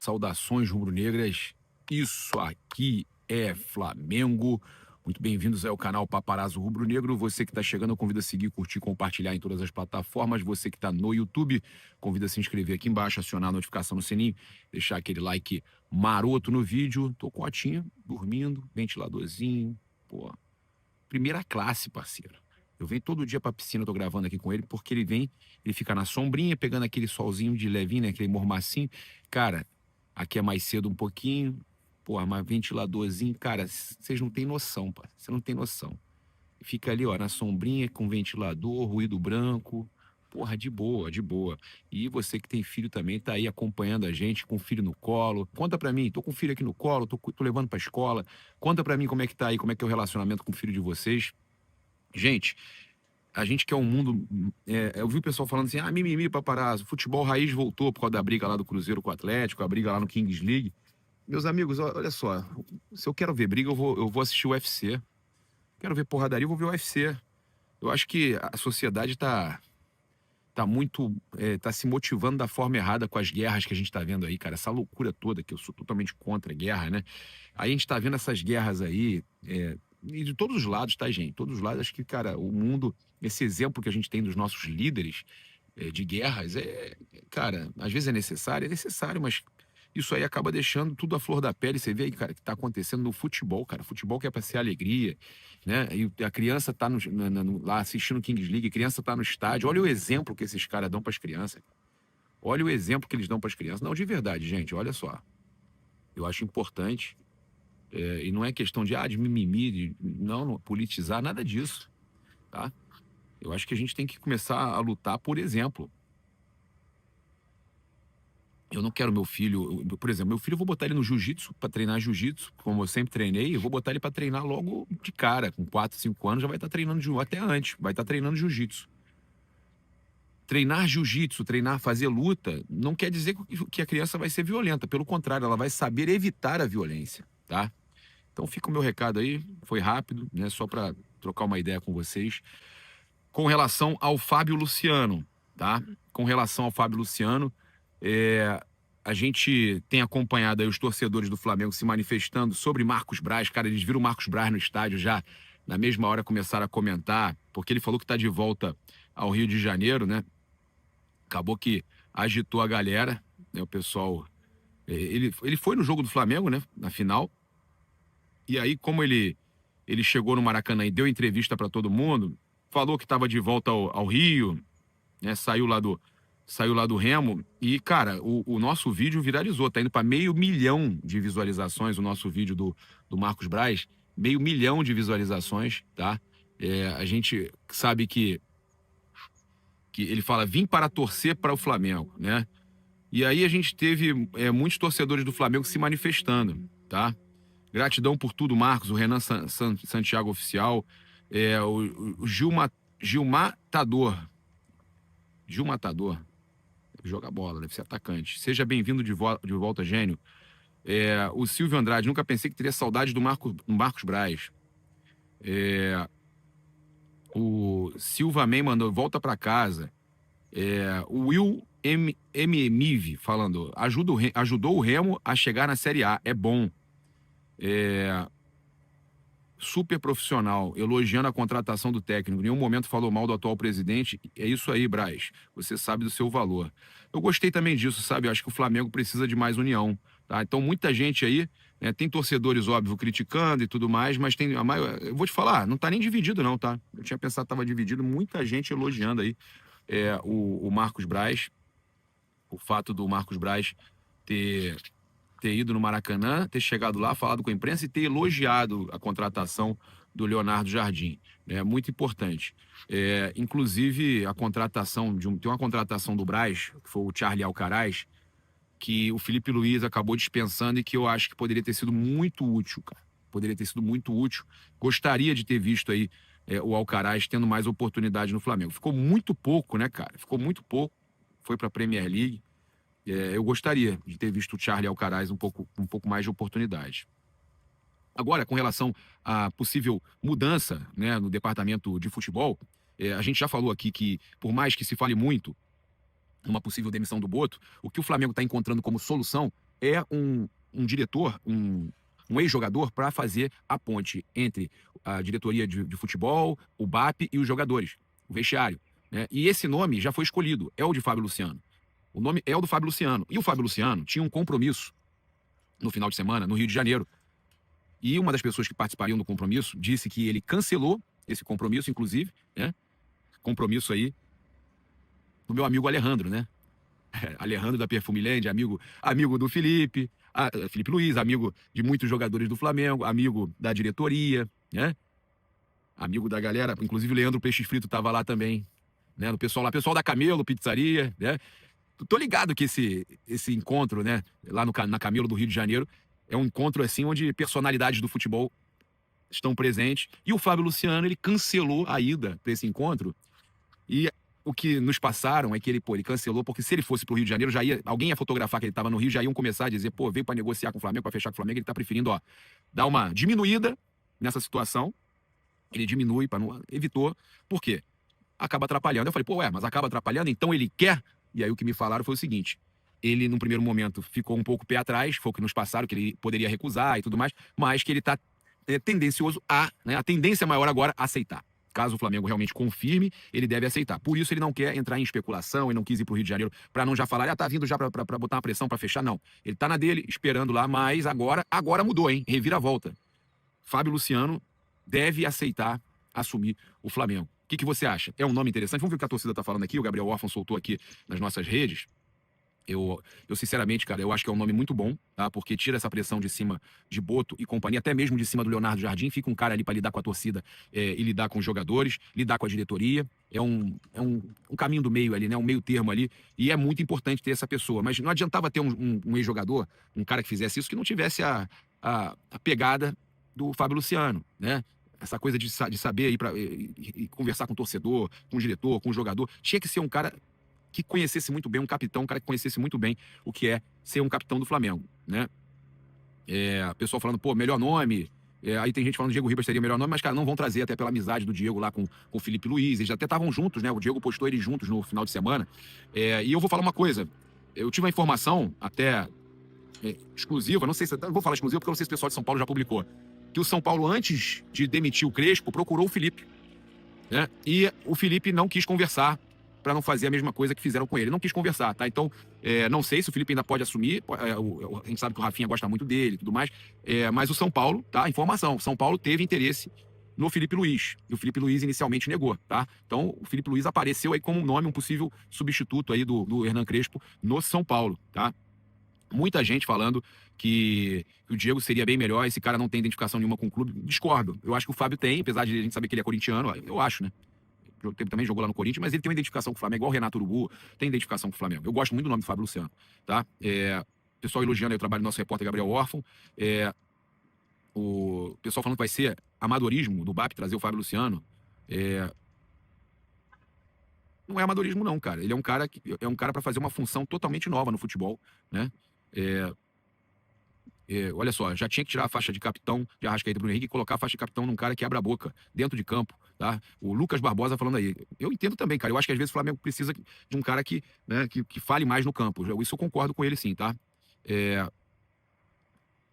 Saudações rubro-negras, isso aqui é Flamengo. Muito bem-vindos ao canal Paparazzo Rubro-Negro. Você que está chegando, eu convido a seguir, curtir, compartilhar em todas as plataformas. Você que está no YouTube, convido a se inscrever aqui embaixo, acionar a notificação no sininho, deixar aquele like maroto no vídeo. Tô com a Otinha, dormindo, ventiladorzinho, pô. Primeira classe, parceiro. Eu venho todo dia pra piscina, tô gravando aqui com ele, porque ele fica na sombrinha, pegando aquele solzinho de levinho, né, aquele mormacinho. Cara, aqui é mais cedo um pouquinho, porra, mas ventiladorzinho, cara, vocês não têm noção, pá, você não tem noção. Fica ali, ó, na sombrinha, com ventilador, ruído branco, porra, de boa, de boa. E você que tem filho também, tá aí acompanhando a gente, com o filho no colo. Conta pra mim, tô com o filho aqui no colo, tô levando pra escola. Conta pra mim como é que tá aí, como é que é o relacionamento com o filho de vocês. Gente, a gente quer um mundo. Eu vi o pessoal falando assim: mimimi, paparazzo, futebol raiz voltou por causa da briga lá do Cruzeiro com o Atlético, a briga lá no Kings League. Meus amigos, olha só, se eu quero ver briga, eu vou assistir o UFC. Quero ver porradaria, eu vou ver o UFC. Eu acho que a sociedade tá muito. Tá se motivando da forma errada com as guerras que a gente tá vendo aí, cara. Essa loucura toda, que eu sou totalmente contra a guerra, né? Aí a gente tá vendo essas guerras aí. E de todos os lados, tá, gente? Todos os lados, acho que, cara, o mundo, esse exemplo que a gente tem dos nossos líderes de guerras, cara, às vezes é necessário, mas isso aí acaba deixando tudo à flor da pele. Você vê aí, cara, que tá acontecendo no futebol, cara. Futebol que é pra ser alegria, né? E a criança tá lá assistindo Kings League, a criança tá no estádio. Olha o exemplo que esses caras dão pras crianças. Olha o exemplo que eles dão pras crianças. Não, de verdade, gente, olha só. Eu acho importante. E não é questão de mimimi, não politizar, nada disso, tá? Eu acho que a gente tem que começar a lutar por exemplo. Eu não quero meu filho, por exemplo, meu filho eu vou botar ele no jiu-jitsu, para treinar jiu-jitsu, como eu sempre treinei, eu vou botar ele para treinar logo de cara, com 4, 5 anos já vai estar treinando, até antes, vai estar treinando jiu-jitsu. Treinar jiu-jitsu, fazer luta, não quer dizer que a criança vai ser violenta, pelo contrário, ela vai saber evitar a violência, tá? Então fica o meu recado aí, foi rápido, né? Só para trocar uma ideia com vocês. Com relação ao Fábio Luciano, tá? Com relação ao Fábio Luciano, a gente tem acompanhado aí os torcedores do Flamengo se manifestando sobre Marcos Braz. Cara, eles viram o Marcos Braz no estádio já, na mesma hora começaram a comentar, porque ele falou que tá de volta ao Rio de Janeiro, né? Acabou que agitou a galera, né? O pessoal... Ele foi no jogo do Flamengo, né? Na final. E aí, como ele chegou no Maracanã e deu entrevista para todo mundo, falou que estava de volta ao Rio, né? Saiu lá do Remo. E, cara, o nosso vídeo viralizou. Tá indo para 500 mil de visualizações o nosso vídeo do Marcos Braz. 500 mil de visualizações, tá? A gente sabe que ele fala: vim para torcer para o Flamengo, né? E aí a gente teve muitos torcedores do Flamengo se manifestando, tá? Gratidão por tudo, Marcos, o Renan Santiago Oficial, o Gilmar Tador. Joga bola, deve ser atacante. Seja bem-vindo de volta, gênio. O Silvio Andrade, nunca pensei que teria saudade do Marcos Braz. O Silva Man mandou, volta pra casa. O Will Mive falando, ajudou o Remo a chegar na Série A, é bom. Super profissional, elogiando a contratação do técnico. Em nenhum momento falou mal do atual presidente. É isso aí, Braz. Você sabe do seu valor. Eu gostei também disso, sabe? Eu acho que o Flamengo precisa de mais união, tá? Então, muita gente aí, né, tem torcedores, óbvio, criticando e tudo mais, mas tem a maior... Eu vou te falar, não tá nem dividido não, tá? Eu tinha pensado que tava dividido, muita gente elogiando aí o Marcos Braz, o fato do Marcos Braz ter ido no Maracanã, ter chegado lá, falado com a imprensa e ter elogiado a contratação do Leonardo Jardim. É muito importante. Inclusive, a contratação tem uma contratação do Braz, que foi o Charlie Alcaraz, que o Felipe Luiz acabou dispensando e que eu acho que poderia ter sido muito útil, cara. Poderia ter sido muito útil. Gostaria de ter visto aí o Alcaraz tendo mais oportunidade no Flamengo. Ficou muito pouco, né, cara? Ficou muito pouco. Foi para a Premier League. Eu gostaria de ter visto o Charlie Alcaraz um pouco mais de oportunidade. Agora, com relação à possível mudança, né, no departamento de futebol, a gente já falou aqui que, por mais que se fale muito numa possível demissão do Boto, o que o Flamengo está encontrando como solução é um diretor, um ex-jogador para fazer a ponte entre a diretoria de futebol, o BAP e os jogadores, o vestiário, né? E esse nome já foi escolhido, é o de Fábio Luciano. O nome é o do Fábio Luciano. E o Fábio Luciano tinha um compromisso no final de semana, no Rio de Janeiro. E uma das pessoas que participariam do compromisso disse que ele cancelou esse compromisso, inclusive, né? Compromisso aí do meu amigo Alejandro, né? Alejandro da Perfumiland, amigo do Felipe, Felipe Luiz, amigo de muitos jogadores do Flamengo, amigo da diretoria, né? Amigo da galera, inclusive o Leandro Peixe Frito estava lá também, né? O pessoal lá, pessoal da Camelo, pizzaria, né? Tô ligado que esse encontro, né, lá na Camelo do Rio de Janeiro, é um encontro assim onde personalidades do futebol estão presentes. E o Fábio Luciano, ele cancelou a ida para esse encontro. E o que nos passaram é que ele cancelou, porque se ele fosse pro Rio de Janeiro, alguém ia fotografar que ele estava no Rio, já iam começar a dizer, pô, veio para negociar com o Flamengo, para fechar com o Flamengo, ele tá preferindo, ó, dar uma diminuída nessa situação. Ele diminui, evitou. Por quê? Acaba atrapalhando. Eu falei, pô, mas acaba atrapalhando, então ele quer. E aí o que me falaram foi o seguinte: ele, num primeiro momento, ficou um pouco pé atrás, foi o que nos passaram, que ele poderia recusar e tudo mais, mas que ele tá tendencioso né, a tendência maior agora a aceitar. Caso o Flamengo realmente confirme, ele deve aceitar. Por isso ele não quer entrar em especulação e não quis ir pro Rio de Janeiro para não já falar, tá vindo já para botar uma pressão para fechar, não. Ele tá na dele, esperando lá, mas agora mudou, hein? Reviravolta. Fábio Luciano deve aceitar assumir o Flamengo. O que você acha? É um nome interessante? Vamos ver o que a torcida tá falando aqui. O Gabriel Orfan soltou aqui nas nossas redes. Eu sinceramente, cara, eu acho que é um nome muito bom, tá? Porque tira essa pressão de cima de Boto e companhia, até mesmo de cima do Leonardo Jardim. Fica um cara ali para lidar com a torcida e lidar com os jogadores, lidar com a diretoria. É um caminho do meio ali, né? Um meio termo ali. E é muito importante ter essa pessoa. Mas não adiantava ter um ex-jogador, um cara que fizesse isso, que não tivesse a pegada do Fábio Luciano, né? Essa coisa de saber ir para conversar com o torcedor, com o diretor, com o jogador. Tinha que ser um cara que conhecesse muito bem, um capitão, um cara que conhecesse muito bem o que é ser um capitão do Flamengo, né? O pessoal falando, pô, melhor nome. Aí tem gente falando que Diego Ribas seria o melhor nome, mas, cara, não vão trazer até pela amizade do Diego lá com o Felipe Luiz. Eles até estavam juntos, né? O Diego postou eles juntos no final de semana. E eu vou falar uma coisa. Eu tive uma informação até exclusiva, não sei se... Não vou falar exclusiva porque eu não sei se o pessoal de São Paulo já publicou. Que o São Paulo, antes de demitir o Crespo, procurou o Felipe, né? E o Felipe não quis conversar para não fazer a mesma coisa que fizeram com ele. Não quis conversar, tá? Então, não sei se o Felipe ainda pode assumir. A gente sabe que o Rafinha gosta muito dele e tudo mais. Mas o São Paulo, tá? Informação. São Paulo teve interesse no Felipe Luiz. E o Felipe Luiz inicialmente negou, tá? Então, o Felipe Luiz apareceu aí como um nome, um possível substituto aí do Hernan Crespo no São Paulo, tá? Muita gente falando que o Diego seria bem melhor, esse cara não tem identificação nenhuma com o clube. Discordo. Eu acho que o Fábio tem, apesar de a gente saber que ele é corintiano, eu acho, né? Ele também jogou lá no Corinthians, mas ele tem uma identificação com o Flamengo, igual o Renato Urubu, tem identificação com o Flamengo. Eu gosto muito do nome do Fábio Luciano, tá? Pessoal elogiando aí o trabalho do nosso repórter Gabriel Orfan. O pessoal falando que vai ser amadorismo do BAP trazer o Fábio Luciano. Não é amadorismo não, cara. Ele é um cara para fazer uma função totalmente nova no futebol, né? Olha só, já tinha que tirar a faixa de capitão de Arrascaeta e Bruno Henrique e colocar a faixa de capitão num cara que abra a boca dentro de campo, tá? O Lucas Barbosa falando aí. Eu entendo também, cara. Eu acho que às vezes o Flamengo precisa de um cara que fale mais no campo. Isso eu concordo com ele sim, tá?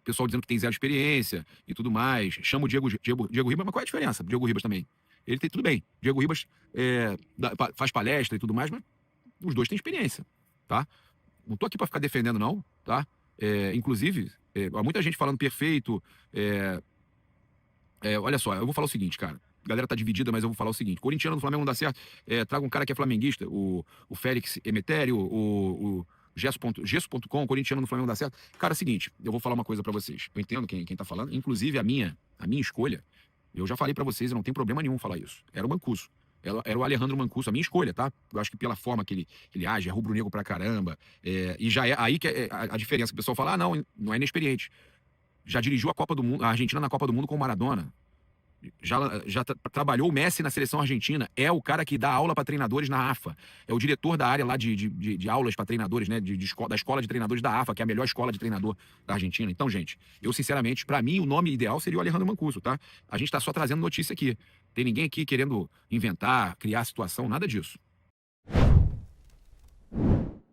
Pessoal dizendo que tem zero experiência e tudo mais. Chama o Diego Ribas, mas qual é a diferença? Diego Ribas também. Ele tem tudo bem. Diego Ribas faz palestra e tudo mais, mas os dois têm experiência, tá? Não tô aqui para ficar defendendo, não, tá? Inclusive, há muita gente falando perfeito. Olha só, eu vou falar o seguinte, cara. A galera tá dividida, mas eu vou falar o seguinte. Corintiano do Flamengo não dá certo. Traga um cara que é flamenguista, o Félix Emetério, o Gesso.com, corintiano do Flamengo não dá certo. Cara, é o seguinte, eu vou falar uma coisa para vocês. Eu entendo quem tá falando. Inclusive, a minha escolha, eu já falei para vocês, eu não tenho problema nenhum falar isso. Era o Mancuso. Era o Alejandro Mancuso, a minha escolha, tá? Eu acho que pela forma que ele age, é rubro-negro pra caramba. E já é aí que é a diferença. Que o pessoal fala, não é inexperiente. Já dirigiu a Copa do Mundo, a Argentina na Copa do Mundo com o Maradona. Já trabalhou o Messi na seleção argentina. É o cara que dá aula para treinadores na AFA. É o diretor da área lá de aulas para treinadores, né? Da escola de treinadores da AFA, que é a melhor escola de treinador da Argentina. Então, gente, eu sinceramente, para mim, o nome ideal seria o Alejandro Mancuso, tá? A gente tá só trazendo notícia aqui. Tem ninguém aqui querendo inventar, criar situação, nada disso.